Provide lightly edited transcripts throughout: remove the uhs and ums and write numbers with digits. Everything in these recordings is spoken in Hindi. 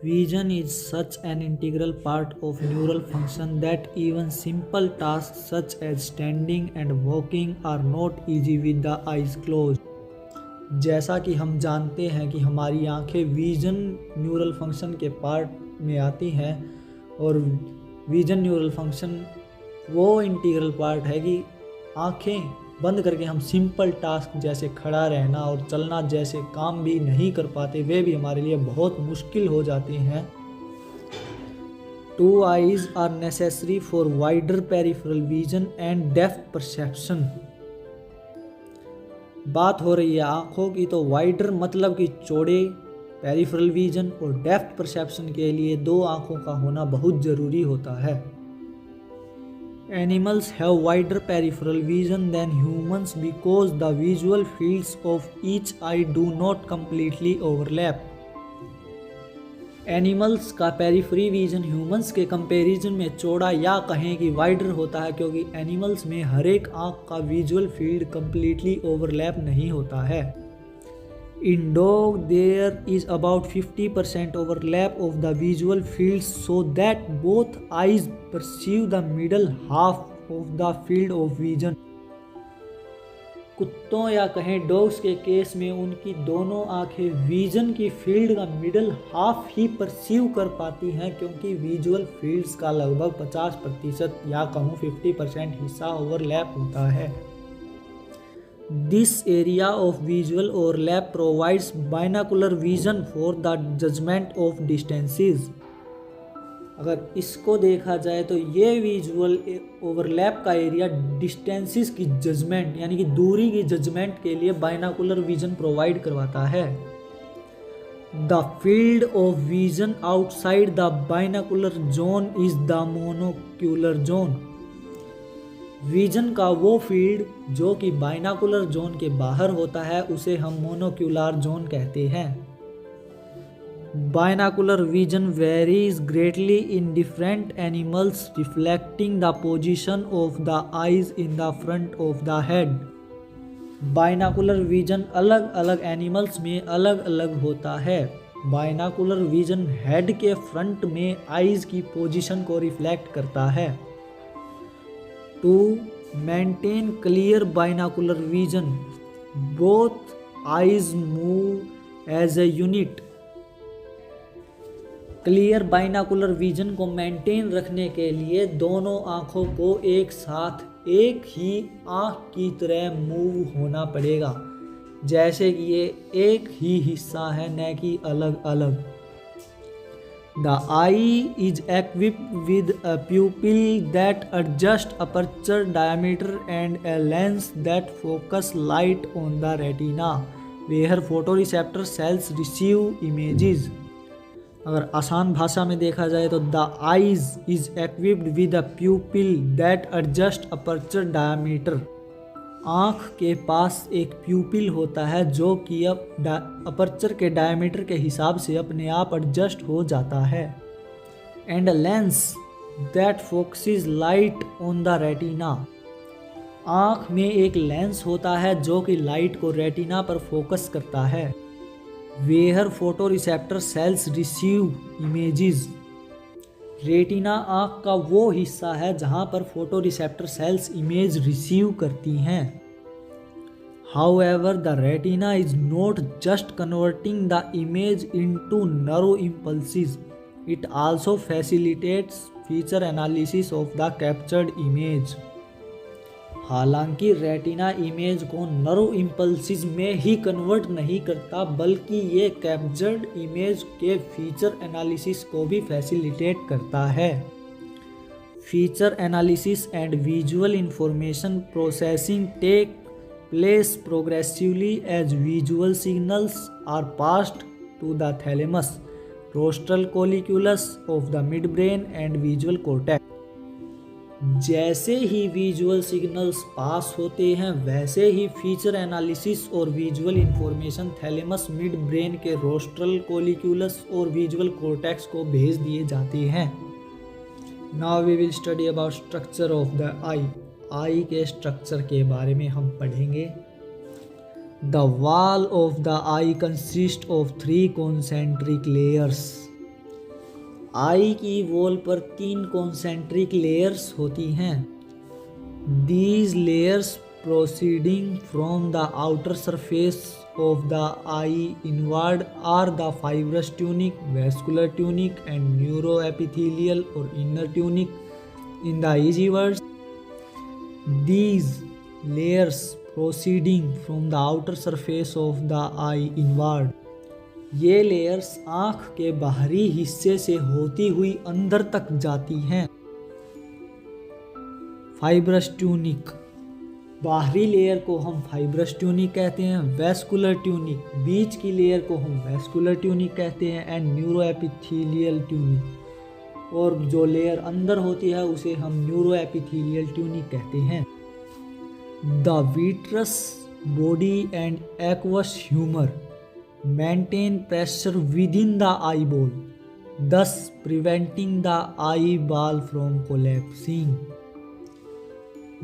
Vision is such an integral part of neural function that even simple tasks such as standing and walking are not easy with the eyes closed. जैसा कि हम जानते हैं कि हमारी आंखें विजन न्यूरल फंक्शन के पार्ट में आती हैं और विजन न्यूरल फंक्शन वो इंटीग्रल पार्ट है कि आंखें बंद करके हम सिंपल टास्क जैसे खड़ा रहना और चलना जैसे काम भी नहीं कर पाते, वे भी हमारे लिए बहुत मुश्किल हो जाते हैं। 2 eyes are necessary for wider peripheral vision and depth perception। बात हो रही है आँखों की, तो वाइडर मतलब कि चौड़े पेरिफेरल विजन और डेप्थ परसेप्शन के लिए 2 आँखों का होना बहुत ज़रूरी होता है। Animals have wider peripheral vision than humans because the visual fields of each eye do not completely overlap। Animals का पेरिफेरी विजन ह्यूमंस के कंपैरिजन में चौड़ा या कहें कि वाइडर होता है, क्योंकि एनिमल्स में हर एक आँख का विजुअल फील्ड कंप्लीटली ओवरलैप नहीं होता है। In dog there is about 50% overlap of the visual fields so that both eyes perceive the middle half of the field of vision। कुत्तों या कहें डॉग्स के केस में उनकी दोनों आंखें विजन की फील्ड का मिडल हाफ ही परसीव कर पाती हैं, क्योंकि विजुअल फील्ड्स का लगभग 50% या कहूँ 50% हिस्सा ओवरलैप होता है। This area of visual overlap provides binocular vision for the judgment of distances। अगर इसको देखा जाए तो ये विजुअल ओवरलैप का एरिया डिस्टेंसेस की जजमेंट यानी कि दूरी की जजमेंट के लिए बाइनाकुलर विजन प्रोवाइड करवाता है। The field of vision outside the binocular zone is the monocular zone. Vision का वो फील्ड जो कि बाइनाकुलर जोन के बाहर होता है उसे हम मोनोक्यूलर जोन कहते हैं। Binocular vision varies greatly in different animals reflecting the position of the eyes in the front of the head. Binocular vision अलग अलग एनिमल्स में अलग अलग होता है। बाइनाकुलर विजन हेड के फ्रंट में आईज की पोजीशन को रिफ्लेक्ट करता है। To maintain clear binocular vision, both eyes move as a unit। Clear binocular vision को मेंटेन रखने के लिए दोनों आँखों को एक साथ एक ही आँख की तरह मूव होना पड़ेगा, जैसे कि ये एक ही हिस्सा है न कि अलग अलग। The eye is equipped with a pupil that adjusts aperture diameter and a lens that focus light on the retina where photoreceptor cells receive images। अगर आसान भाषा में देखा जाए तो the eyes is equipped with a pupil that adjusts aperture diameter। आँख के पास एक प्यूपिल होता है जो कि अब अपर्चर के डायमीटर के हिसाब से अपने आप एडजस्ट हो जाता है। And a lens that focuses light on the retina. आँख में एक लेंस होता है जो कि लाइट को रेटिना पर फोकस करता है। Where photo receptor cells receive images. Retina आँख का वो हिस्सा है जहाँ पर photo receptor cells image receive करती हैं। However, the retina is not just converting the image into nerve impulses, it also facilitates feature analysis of the captured image। हालांकि रेटिना इमेज को नर्व इम्पल्सिस में ही कन्वर्ट नहीं करता, बल्कि ये कैप्चर्ड इमेज के फीचर एनालिसिस को भी फैसिलिटेट करता है। Feature analysis and visual information processing take place progressively as visual signals are passed to the thalamus, rostral colliculus of the midbrain and visual cortex. जैसे ही विजुअल सिग्नल्स पास होते हैं वैसे ही फीचर एनालिसिस और visual information thalamus midbrain के रोस्ट्रल कोलिक्यूलस और विजुअल कॉर्टेक्स को भेज दिए जाते हैं। Now we will study about structure of the eye. Eye के स्ट्रक्चर के बारे में हम पढ़ेंगे। The wall of the eye consist of 3 concentric layers. Eye की वॉल पर 3 कॉन्सेंट्रिक लेयर्स होती हैं। These layers proceeding from the outer surface of the eye inward are the fibrous tunic, vascular tunic, and neuroepithelial or inner tunic in the easy words. These layers proceeding from the outer surface of the eye inward, ये लेयर्स आँख के बाहरी हिस्से से होती हुई अंदर तक जाती हैं। फाइब्रस ट्यूनिक, बाहरी लेयर को हम फाइब्रस ट्यूनिक कहते हैं। वैस्कुलर ट्यूनिक, बीच की लेयर को हम वैस्कुलर ट्यूनिक कहते हैं। एंड न्यूरोएपिथेलियल ट्यूनिक, और जो लेयर अंदर होती है उसे हम न्यूरोएपिथेलियल ट्यूनिक कहते हैं। The vitreous body and aqueous humour maintain pressure with in the eye ball, thus preventing the eyeball from collapsing.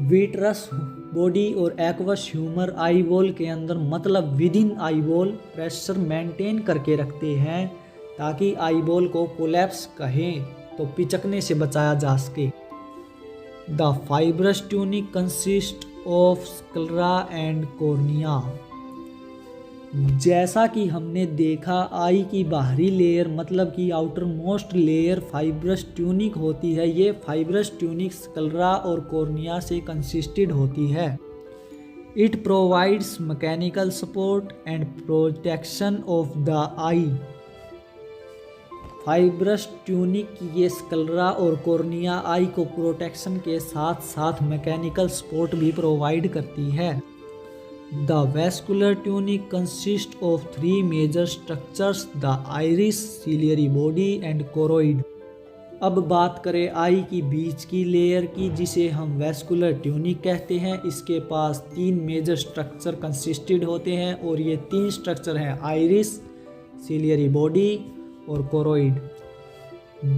Vitreous body और एक्वस ह्यूमर आई बॉल के अंदर मतलब with in eye ball pressure maintain करके रखते हैं ताकि आई बॉल को कोलैप्स कहें तो पिचकने से बचाया जा सके। The fibrous tunic consist of sclera and cornea. जैसा कि हमने देखा, आई की बाहरी लेयर मतलब कि outer most layer fibrous tunic होती है। ये फाइब्रस ट्यूनिक स्क्लेरा और कॉर्निया से कंसिस्टेड होती है। It provides mechanical support and protection of the I. Fibrous tunic की ये स्क्लेरा और कॉर्निया आई को प्रोटेक्शन के साथ साथ मैकेनिकल सपोर्ट भी प्रोवाइड करती है। The vascular tunic consists of 3 major structures: the iris, ciliary body and choroid. अब बात करें आई की बीच की लेयर की, जिसे हम वैस्कुलर ट्यूनिक कहते हैं। इसके पास 3 मेजर स्ट्रक्चर कंसिस्टेड होते हैं और ये 3 स्ट्रक्चर हैं आइरिस, सिलियरी बॉडी और choroid.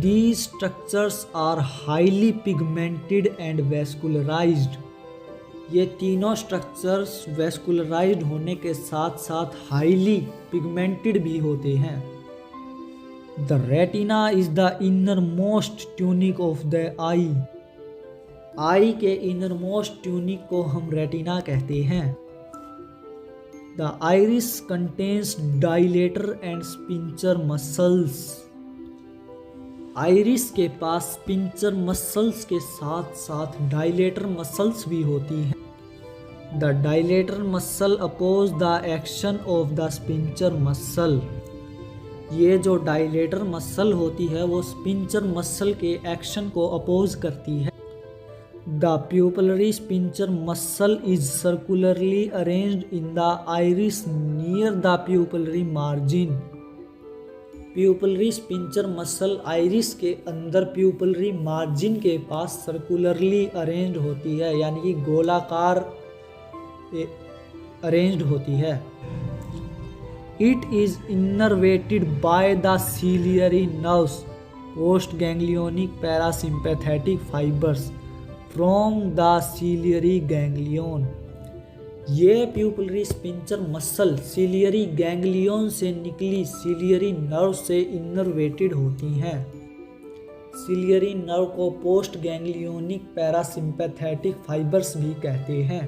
These structures are highly pigmented and vascularized. ये तीनों स्ट्रक्चर्स वैस्कुलराइज्ड होने के साथ साथ हाईली पिगमेंटेड भी होते हैं। The retina is the innermost tunic of the eye. Eye के इनर मोस्ट ट्यूनिक को हम रेटिना कहते हैं। The iris contains dilator and sphincter muscles. Iris के पास स्पिंचर मसल्स के साथ साथ डायलेटर मसल्स भी होती हैं। The dilator muscle oppose the action of the sphincter muscle. ये जो डायलेटर मसल होती है वो स्पिंचर मसल के एक्शन को अपोज करती है। The pupillary sphincter muscle is circularly arranged in the iris near the pupillary margin. Pupillary sphincter muscle iris के अंदर प्यूपिलरी मार्जिन के पास सर्कुलरली अरेंज्ड होती है, यानी कि गोलाकार अरेंज्ड होती है। It is innervated by the ciliary nerves, post ganglionic parasympathetic fibres from the ciliary ganglion. ये pupillary sphincter muscle ciliary ganglion से निकली सिलियरी नर्व से इनर्वेटेड होती हैं। सिलियरी नर्व को पोस्ट गैंग्लियोनिक पैरासिम्पैथेटिक फाइबर्स भी कहते हैं।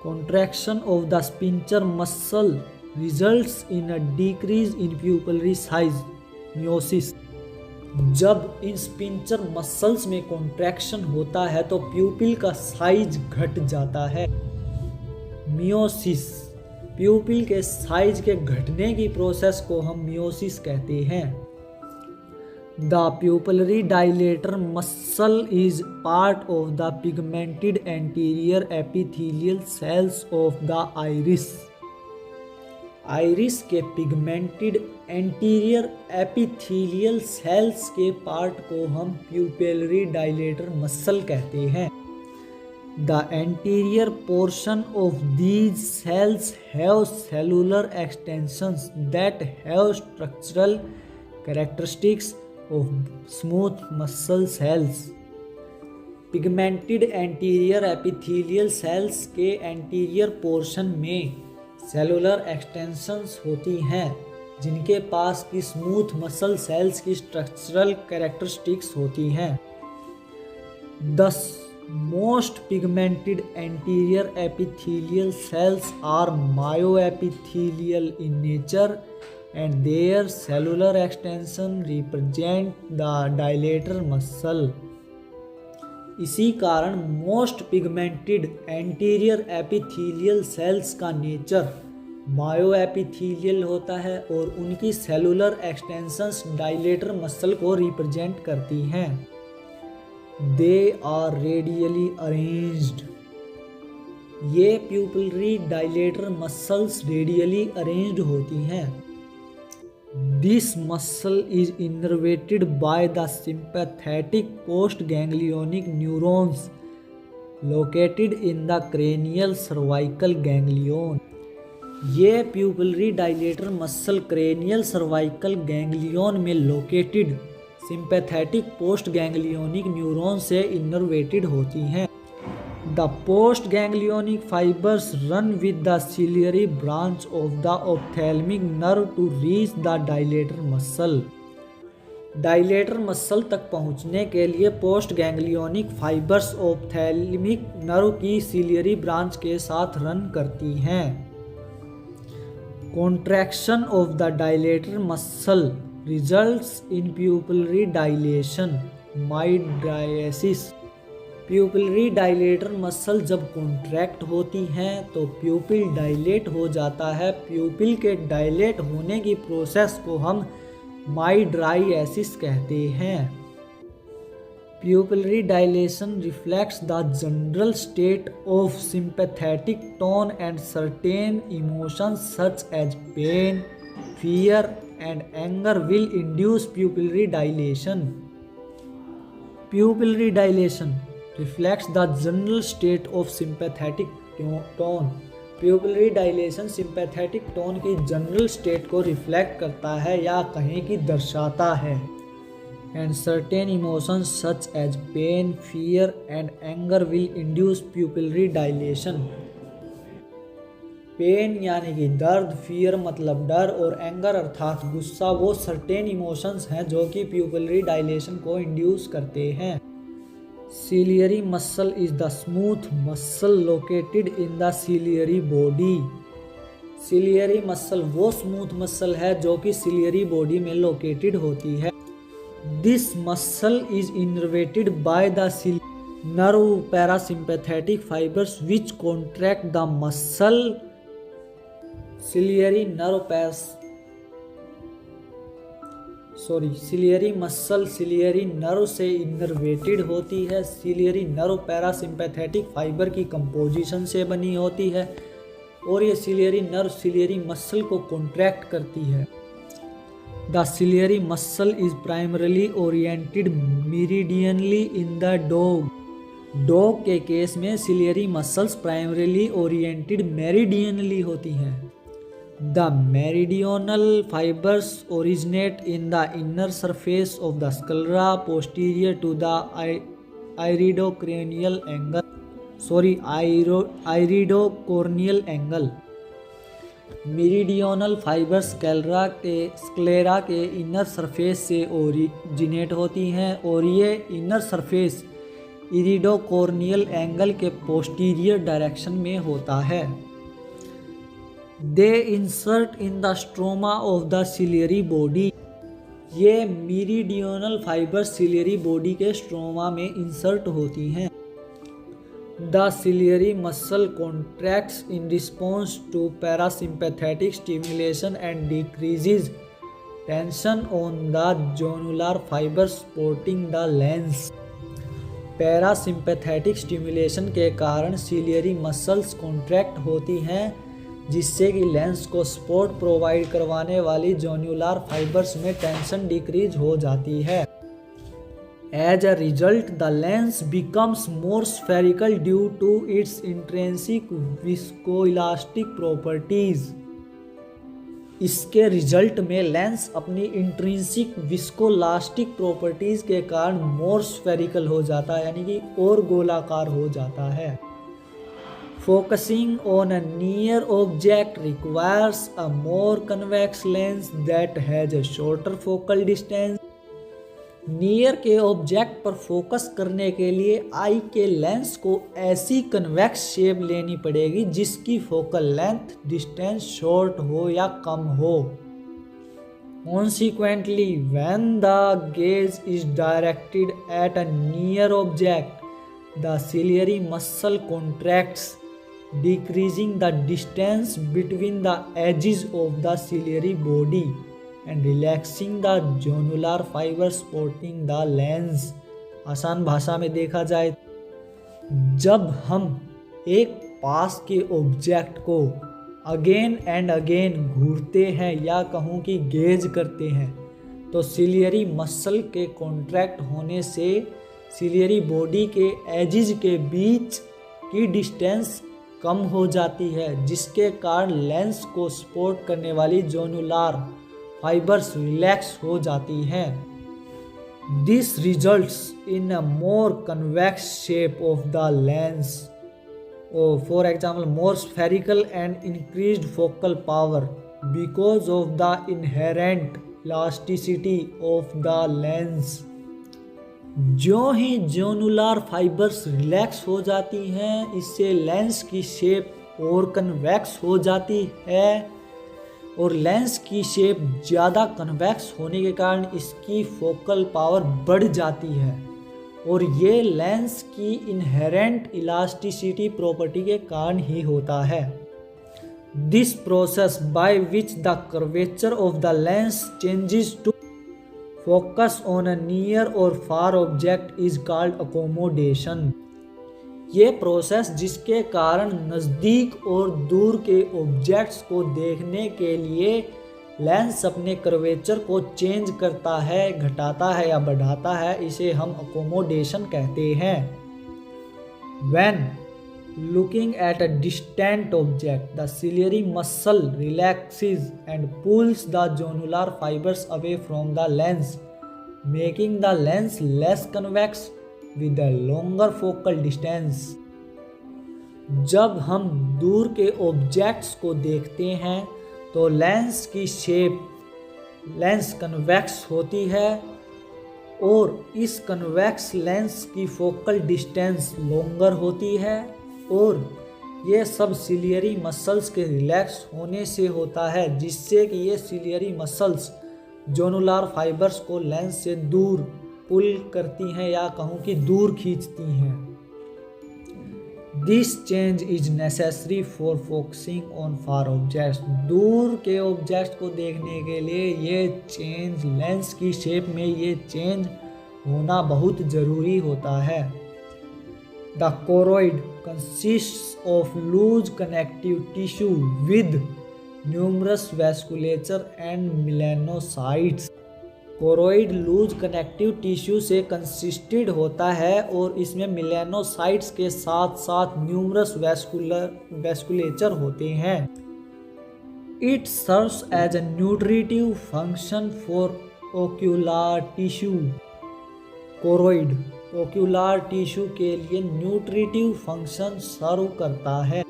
Contraction of the sphincter muscle results in a decrease in pupillary size, miosis. जब इन स्पिंचर मसल्स में कॉन्ट्रैक्शन होता है तो प्यूपिल का साइज घट जाता है। मियोसिस, प्यूपिल के साइज के घटने की प्रोसेस को हम मियोसिस कहते हैं। The pupillary dilator muscle is part of the pigmented anterior epithelial sales of the iris. Iris के पिगमेंटेड एंटीरियर एपिथेलियल सेल्स के पार्ट को हम प्यूपिलरी डायलेटर मसल कहते हैं। The anterior portion of these cells have cellular extensions that have structural characteristics of smooth muscle cells. Pigmented anterior epithelial cells के anterior portion में cellular extensions होती हैं जिनके पास की स्मूथ मसल सेल्स की स्ट्रक्चरल कैरेक्टरिस्टिक्स होती हैं। 10 most pigmented anterior epithelial cells are myoepithelial in nature and their cellular extension represent the dilator muscle। इसी कारण most pigmented anterior epithelial cells का नेचर मायोएपिथेलियल होता है और उनकी सेलुलर एक्सटेंशंस डायलेटर मसल को रिप्रेजेंट करती हैं। They are radially arranged. ये pupillary dilator muscles radially arranged होती हैं। This muscle is innervated by the sympathetic postganglionic neurons located in the cranial cervical ganglion। ये pupillary dilator muscle cranial cervical ganglion में located sympathetic post ganglionic neuron से इनर्वेटेड होती हैं। The postganglionic fibers run with the ciliary branch of the ophthalmic nerve to reach the dilator muscle। Dilator muscle तक पहुंचने के लिए post ganglionic fibres ophthalmic nerve की सिलियरी ब्रांच के साथ रन करती हैं। Contraction of the dilator muscle results in pupillary dilation mydriasis. Pupillary dilator muscle जब कॉन्ट्रैक्ट होती हैं तो प्यूपिल डायलेट हो जाता है। प्यूपिल के डायलेट होने की प्रोसेस को हम माइड्राइसिस कहते हैं। Pupillary dilation reflects the general state of sympathetic tone and certain emotions such as pain, fear and anger will induce pupillary dilation. Pupillary dilation reflects the general state of sympathetic tone। Pupillary dilation sympathetic tone की जनरल स्टेट को रिफ्लेक्ट करता है या कहें कि दर्शाता है। And certain emotions such as pain, fear and anger will induce pupillary dilation. Pain यानी कि दर्द, फियर मतलब डर और एंगर अर्थात गुस्सा वो सर्टेन इमोशंस हैं जो कि प्यूपिलरी डायलेशन को इंड्यूस करते हैं। Ciliary muscle is the smooth muscle located in the ciliary body। Ciliary muscle वो स्मूथ मसल है जो कि ciliary body में लोकेटेड होती है। This muscle is innervated by the nerve parasympathetic fibers which contract the muscle। Ciliary muscle ciliary nerve से इनर्वेटेड होती है। सिलियरी नर्व पैरासिम्पैथेटिक फाइबर की कंपोजिशन से बनी होती है और ये सिलियरी नर्व सिलियरी मसल को कॉन्ट्रैक्ट करती है। The ciliary muscle is primarily oriented meridionally in the dog. Dog के केस में ciliary muscles primarily oriented meridionally होती हैं। The meridional fibers originate in the inner surface of the sclera posterior to the iridocorneal angle। Meridional fibres sclera के इनर सरफेस से ओरिजिनेट होती हैं और ये इनर सरफेस इरिडोकॉर्नियल एंगल के पोस्टीरियर डायरेक्शन में होता है। They insert in the stroma of the ciliary body। ये मेरिडियोनल फाइबर सिलियरी बॉडी के स्ट्रोमा में इंसर्ट होती हैं। The ciliary muscle contracts in response to parasympathetic stimulation and decreases tension on the zonular fibers supporting the lens। Parasympathetic stimulation के कारण सिलियरी मसल्स कॉन्ट्रैक्ट होती हैं जिससे कि लेंस को सपोर्ट प्रोवाइड करवाने वाली जोन्युलर फाइबर्स में टेंशन डिक्रीज हो जाती है। As a result the lens becomes more spherical due to its intrinsic viscoelastic properties. इसके रिजल्ट में लेंस अपनी इंट्रिंसिक विस्कोलास्टिक प्रॉपर्टीज के कारण मोर स्फेरिकल हो जाता है यानी कि और गोलाकार हो जाता है। Focusing on a near object requires a more convex lens that has a shorter focal distance. Near के ऑब्जेक्ट पर फोकस करने के लिए आई के लेंस को ऐसी कन्वेक्स शेप लेनी पड़ेगी जिसकी फोकल लेंथ डिस्टेंस शॉर्ट हो या कम हो। Consequently, when the gaze is directed at a near object, the ciliary muscle contracts, decreasing the distance between the edges of the ciliary body and relaxing the zonular fibers supporting the lens. आसान भाषा में देखा जाए, जब हम एक पास के ऑब्जेक्ट को अगेन एंड अगेन घूरते हैं या कहूँ कि गेज करते हैं तो सिलियरी मसल के कॉन्ट्रैक्ट होने से सिलियरी बॉडी के एजिज के बीच की डिस्टेंस कम हो जाती है, जिसके कारण लेंस को सपोर्ट करने वाली जोनुलार फाइबर्स रिलैक्स हो जाती हैं। This results in a more convex shape of the lens, for example more spherical and increased focal power because of the inherent elasticity of the lens. जो ही जोनुलार फाइबर्स रिलैक्स हो जाती हैं, इससे लेंस की शेप और कन्वेक्स हो जाती है और लेंस की शेप ज़्यादा कन्वेक्स होने के कारण इसकी फोकल पावर बढ़ जाती है और ये लेंस की इनहेरेंट इलास्टिसिटी प्रॉपर्टी के कारण ही होता है। This process by which the curvature of the lens changes to focus on a near or far object is called accommodation. ये प्रोसेस जिसके कारण नज़दीक और दूर के ऑब्जेक्ट्स को देखने के लिए लेंस अपने कर्वेचर को चेंज करता है, घटाता है या बढ़ाता है, इसे हम अकोमोडेशन कहते हैं। When looking at a distant object, the ciliary muscle relaxes and pulls the zonular fibers away from the lens, making the lens less convex with a longer focal distance. जब हम दूर के ऑब्जेक्ट्स को देखते हैं तो लेंस की शेप लेंस कन्वेक्स होती है और इस कन्वेक्स लेंस की फोकल डिस्टेंस लॉन्गर होती है और ये सब सिलियरी मसल्स के रिलैक्स होने से होता है, जिससे कि ये सिलियरी मसल्स जोनुलार फाइबर्स को लेंस से दूर पुल करती हैं या कहूँ कि दूर खींचती हैं। This change is necessary for focusing on far objects. दूर के ऑब्जेक्ट को देखने के लिए ये चेंज लेंस की शेप में ये चेंज होना बहुत ज़रूरी होता है। The choroid consists of loose connective tissue with numerous vasculature and melanocytes. Choroid loose connective tissue से कंसिस्टेड होता है और इसमें मेलानोसाइट्स के साथ साथ न्यूमरस वैस्कुलेचर होते हैं। It serves as a nutritive function for ocular tissue. Choroid ocular tissue के लिए न्यूट्रिटिव फंक्शन सर्व करता है।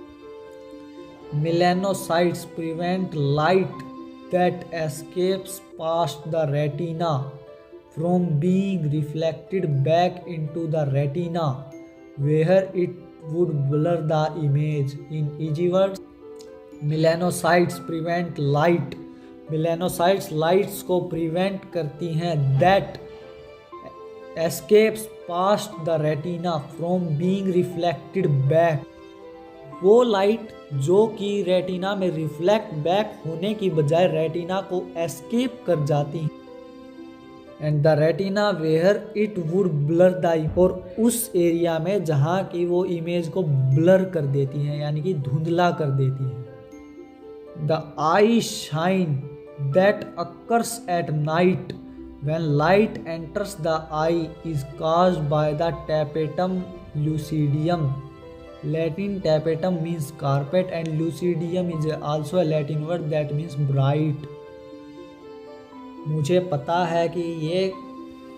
Melanocytes prevent light that escapes past the retina from being reflected back into the retina where it would blur the image. In easy words, melanocytes prevent light. melanocytes lights को prevent करती हैं that escapes past the retina from being reflected back. वो लाइट जो कि रेटिना में रिफ्लेक्ट बैक होने की बजाय रेटिना को एस्केप कर जाती है and the retina where it would blur the, और उस एरिया में जहाँ की वो इमेज को ब्लर कर देती हैं यानी कि धुंधला कर देती है। The eye shine that occurs at night when light enters the eye is caused by the tapetum lucidum. Latin tapetum means carpet and lucidium is also a Latin word that means bright. मुझे पता है कि ये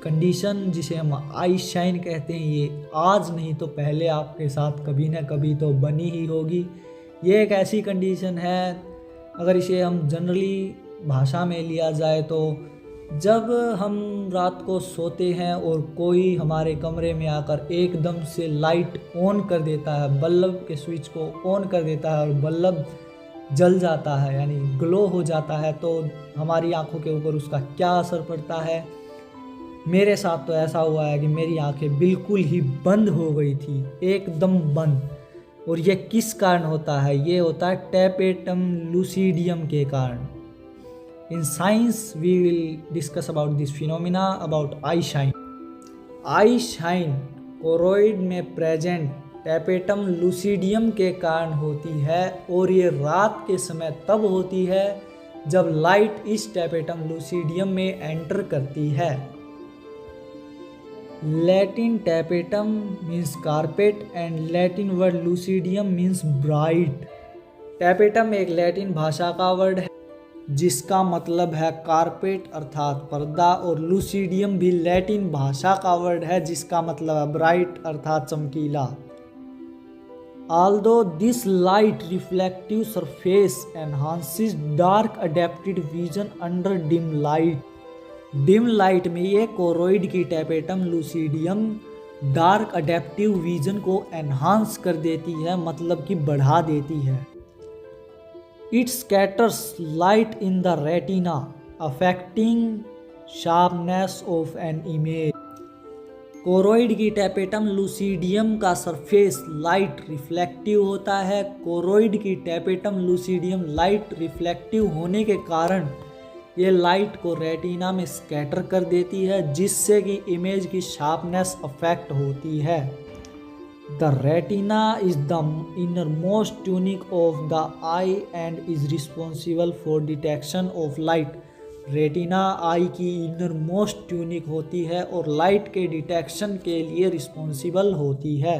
कंडीशन जिसे हम आई शाइन कहते हैं, ये आज नहीं तो पहले आपके साथ कभी ना कभी तो बनी ही होगी। ये एक ऐसी कंडीशन है, अगर इसे हम जनरली भाषा में लिया जाए तो जब हम रात को सोते हैं और कोई हमारे कमरे में आकर एकदम से लाइट ऑन कर देता है, बल्ब के स्विच को ऑन कर देता है और बल्ब जल जाता है यानी ग्लो हो जाता है, तो हमारी आंखों के ऊपर उसका क्या असर पड़ता है। मेरे साथ तो ऐसा हुआ है कि मेरी आंखें बिल्कुल ही बंद हो गई थी, एकदम बंद। और ये किस कारण होता है? ये होता है टैपेटम लूसिडियम के कारण। In science we will discuss about this phenomena about eye shine. Eye shine choroid में प्रेजेंट टैपेटम लूसिडियम के कारण होती है और ये रात के समय तब होती है जब लाइट इस टैपेटम लूसिडियम में एंटर करती है। Latin tapetum means carpet and Latin word lucidum means bright. Tapetum एक लैटिन भाषा का वर्ड है जिसका मतलब है कारपेट अर्थात पर्दा, और लूसिडियम भी लैटिन भाषा का वर्ड है जिसका मतलब है ब्राइट अर्थात चमकीला। Although this light reflective surface enhances dark adapted vision under dim light, dim light में ये कोरोइड की टैपेटम लूसिडियम डार्क अडेप्टिव विजन को एनहांस कर देती है, मतलब कि बढ़ा देती है। It scatters light in the retina affecting sharpness of an image. Choroid की टैपेटम लूसिडियम का सरफेस लाइट रिफ्लेक्टिव होता है। कोरोइड की टैपेटम लूसिडियम लाइट रिफ्लेक्टिव होने के कारण ये लाइट को रेटिना में स्कैटर कर देती है, जिससे कि इमेज की शार्पनेस अफेक्ट होती है। The retina is the innermost tunic of the eye and is responsible for detection of light. Retina eye की इनर मोस्ट ट्यूनिक होती है और लाइट के डिटेक्शन के लिए रिस्पॉन्सिबल होती है।